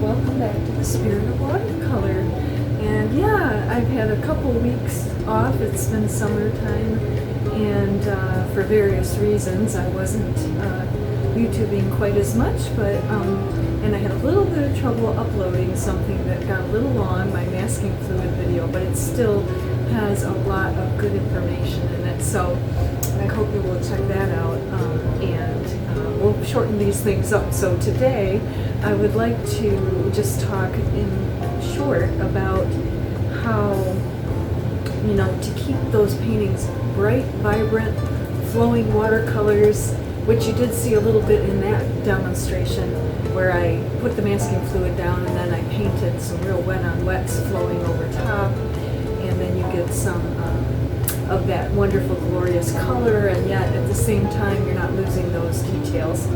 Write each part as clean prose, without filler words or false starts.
welcome back to the Spirit of Watercolor. And yeah, I've had a couple weeks off. It's been summertime, and for various reasons I wasn't YouTubing quite as much, but and I had a little bit of trouble uploading something that got a little long, my masking fluid video, but it still has a lot of good information in it, so I hope you will check that out, and we'll shorten these things up. So today I would like to just talk in short about how, you know, to keep those paintings bright, vibrant, flowing watercolors, which you did see a little bit in that demonstration where I put the masking fluid down and then I painted some real wet on wets flowing over top, and then you get some of that wonderful glorious color, and yet at the same time you're not losing those details.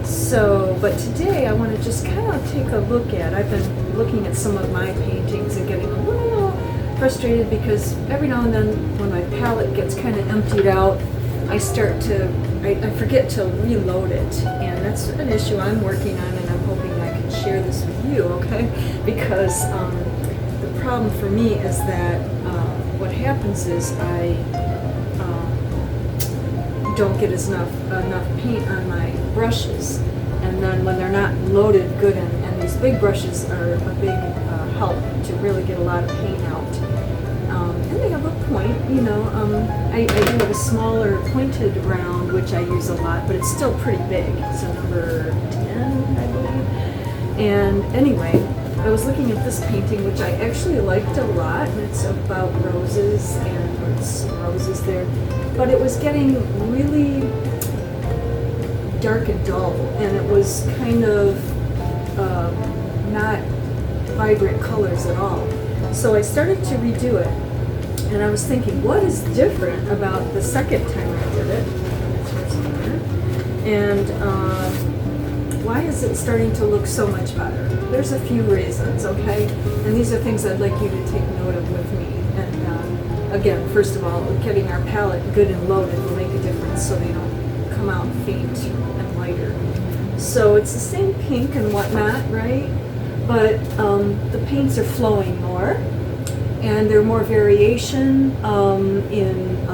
So, but today I want to just kind of take a look at, I've been looking at some of my paintings and getting a little frustrated because every now and then when my palette gets kind of emptied out, I forget to reload it, and that's an issue I'm working on, and I'm hoping I can share this with you, okay? Because the problem for me is that what happens is I don't get enough paint on my brushes, and then when they're not loaded good, and these big brushes are a big help to really get a lot of paint out. And they have a point, you know. I do have a smaller pointed round, which I use a lot, but it's still pretty big. It's a number 10, I believe. And anyway, I was looking at this painting, which I actually liked a lot, and it's about roses, and there's some roses there. But it was getting really dark and dull, and it was kind of not vibrant colors at all. So I started to redo it, and I was thinking, what is different about the second time I did it? And why is it starting to look so much better? There's a few reasons, okay? And these are things I'd like you to take note of with me. And again, first of all, getting our palette good and loaded will make a difference so they don't come out faint and lighter. So it's the same pink and whatnot, right? But the paints are flowing more, and there's more variation in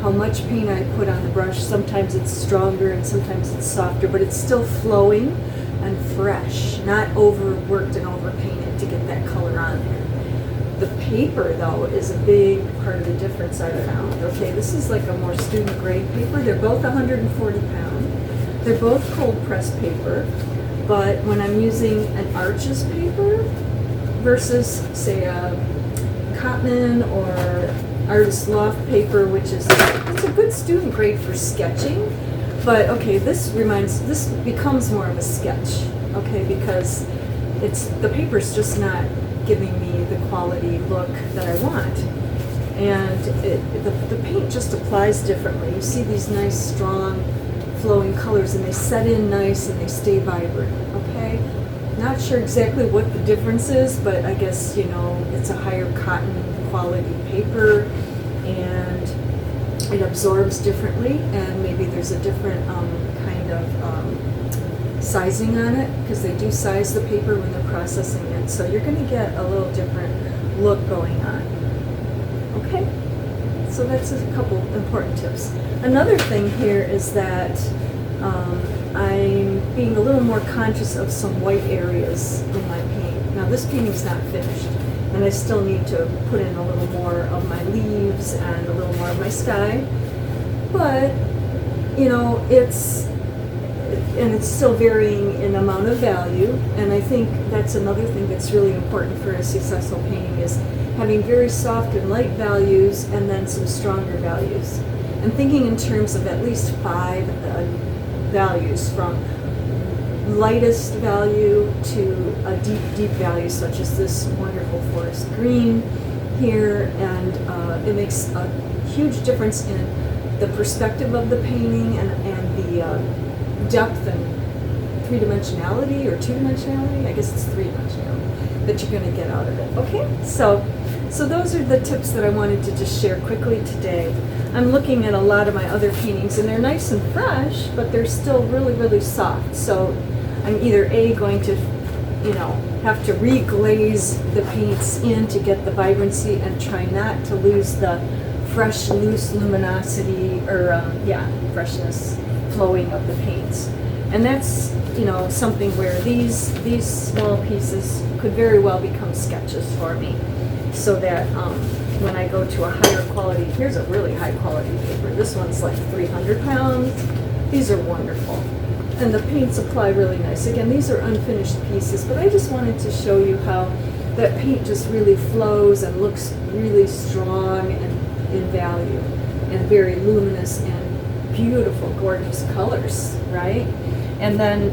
how much paint I put on the brush. Sometimes it's stronger and sometimes it's softer, but it's still flowing and fresh, not overworked and overpainted to get that color on there. The paper, though, is a big part of the difference I found. Okay, this is like a more student grade paper. They're both 140 pound. They're both cold pressed paper, but when I'm using an Arches paper versus, say, a Cotman or Artist Loft paper, which is, it's a good student grade for sketching, but okay, this becomes more of a sketch, okay, because the paper's just not giving me the quality look that I want, and the paint just applies differently. You see these nice strong flowing colors, and they set in nice and they stay vibrant, okay? Not sure exactly what the difference is, but I guess, you know, it's a higher cotton quality paper, and it absorbs differently, and maybe there's a different kind of sizing on it, because they do size the paper when they're processing it, so you're going to get a little different look going on. Okay, so that's a couple important tips. Another thing here is that I'm being a little more conscious of some white areas in my paint. Now this painting's not finished, and I still need to put in a little more of my leaves and a little more of my sky, but you know, it's still varying in amount of value, and I think that's another thing that's really important for a successful painting, is having very soft and light values and then some stronger values, and thinking in terms of at least 5 values, from lightest value to a deep value, such as this wonderful forest green here, and it makes a huge difference in the perspective of the painting and the depth and three-dimensionality or two-dimensionality, I guess it's three-dimensionality, that you're going to get out of it. Okay, so those are the tips that I wanted to just share quickly today. I'm looking at a lot of my other paintings, and they're nice and fresh, but they're still really, really soft. So I'm either A, going to you know, have to re-glaze the paints in to get the vibrancy and try not to lose the fresh, loose luminosity or, freshness flowing of the paints. And that's, you know, something where these small pieces could very well become sketches for me, so that when I go to a higher quality, here's a really high quality paper. This one's like 300 pounds. These are wonderful. And the paints apply really nice. Again, these are unfinished pieces, but I just wanted to show you how that paint just really flows and looks really strong and in value and very luminous and beautiful, gorgeous colors, right? And then,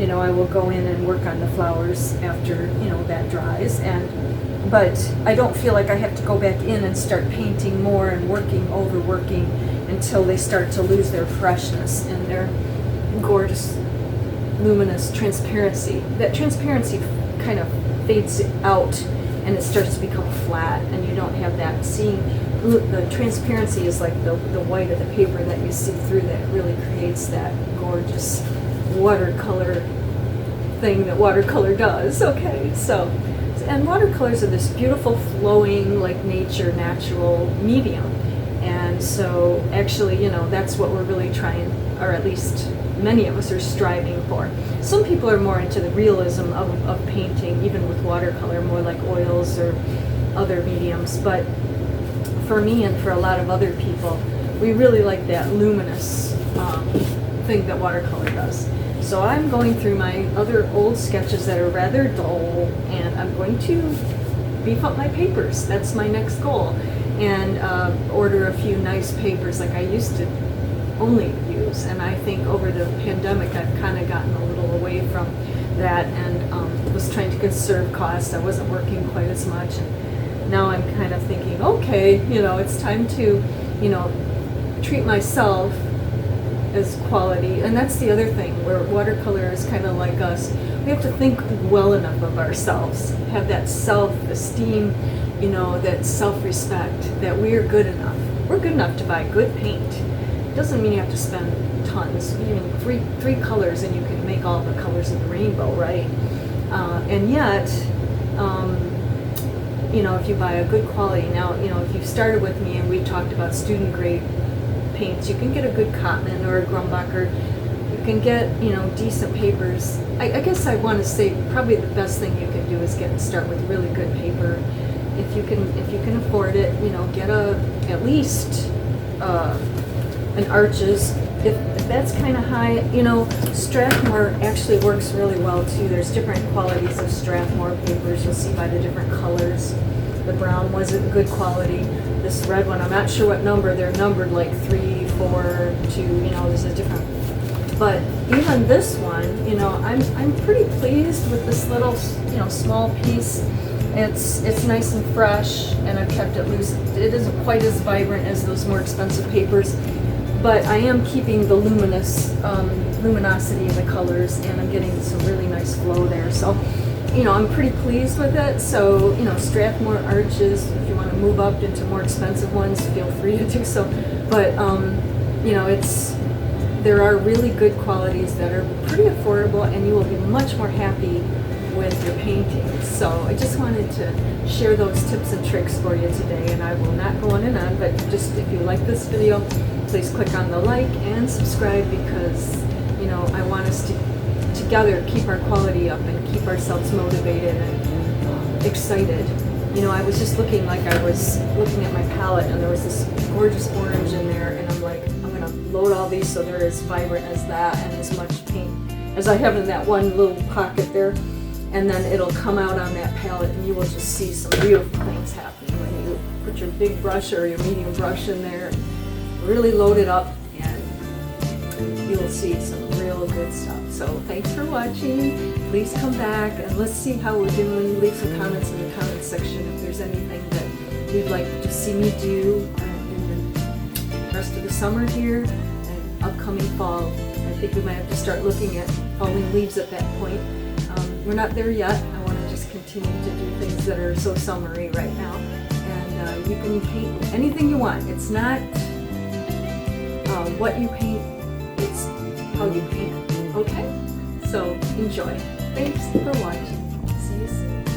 you know, I will go in and work on the flowers after, you know, that dries. But I don't feel like I have to go back in and start painting more and overworking until they start to lose their freshness and their gorgeous, luminous transparency. That transparency kind of fades out and it starts to become flat, and you don't have that seeing. The transparency is like the white of the paper that you see through, that really creates that gorgeous watercolor thing that watercolor does. Okay, so, and watercolors are this beautiful flowing, like nature, natural medium. And so actually, you know, that's what we're really trying, or at least many of us are striving for. Some people are more into the realism of painting, even with watercolor, more like oils or other mediums. But for me and for a lot of other people, we really like that luminous thing that watercolor does. So I'm going through my other old sketches that are rather dull, and I'm going to beef up my papers. That's my next goal. And order a few nice papers like I used to only use. And I think over the pandemic I've kind of gotten a little away from that, and was trying to conserve costs. I wasn't working quite as much, and now I'm kind of thinking, okay, you know, it's time to, you know, treat myself as quality. And that's the other thing, where watercolor is kind of like us. We have to think well enough of ourselves, have that self-esteem, you know, that self-respect, that we're good enough. We're good enough to buy good paint. It doesn't mean you have to spend tons. You mean three colors and you can make all the colors of the rainbow, right? And yet, you know, if you buy a good quality, now, you know, if you started with me and we talked about student grade paints, you can get a good Cotman or a Grumbacher. You can get, you know, decent papers. I guess I want to say probably the best thing you can do is start with really good paper. If you can afford it, you know, get at least an Arches. If that's kind of high, you know, Strathmore actually works really well too. There's different qualities of Strathmore papers. You'll see by the different colors. The brown wasn't good quality. This red one, I'm not sure what number. They're numbered like 3, 4, 2. You know, there's a different. But even this one, you know, I'm pretty pleased with this little, you know, small piece. It's nice and fresh, and I've kept it loose. It isn't quite as vibrant as those more expensive papers, but I am keeping the luminosity in the colors, and I'm getting some really nice flow there. So, you know, I'm pretty pleased with it. So, you know, Strathmore, Arches, if you want to move up into more expensive ones, feel free to do so. But, you know, there are really good qualities that are pretty affordable, and you will be much more happy with your paintings. So I just wanted to share those tips and tricks for you today, and I will not go on and on, but just if you like this video, please click on the like and subscribe, because, you know, I want us to together keep our quality up and keep ourselves motivated and excited. You know, I was just looking at my palette, and there was this gorgeous orange in there, and I'm like, I'm gonna load all these so they're as vibrant as that and as much paint as I have in that one little pocket there. And then it'll come out on that palette, and you will just see some beautiful things happening when you put your big brush or your medium brush in there, really load it up, and you will see some real good stuff. So thanks for watching. Please come back and let's see how we're doing. Leave some comments in the comments section if there's anything that you'd like to see me do in the rest of the summer here and upcoming fall. I think we might have to start looking at falling leaves at that point. We're not there yet. I want to just continue to do things that are so summery right now. And you can paint anything you want. It's not what you paint, it's how you paint it. Okay? So enjoy. Thanks for watching. See you soon.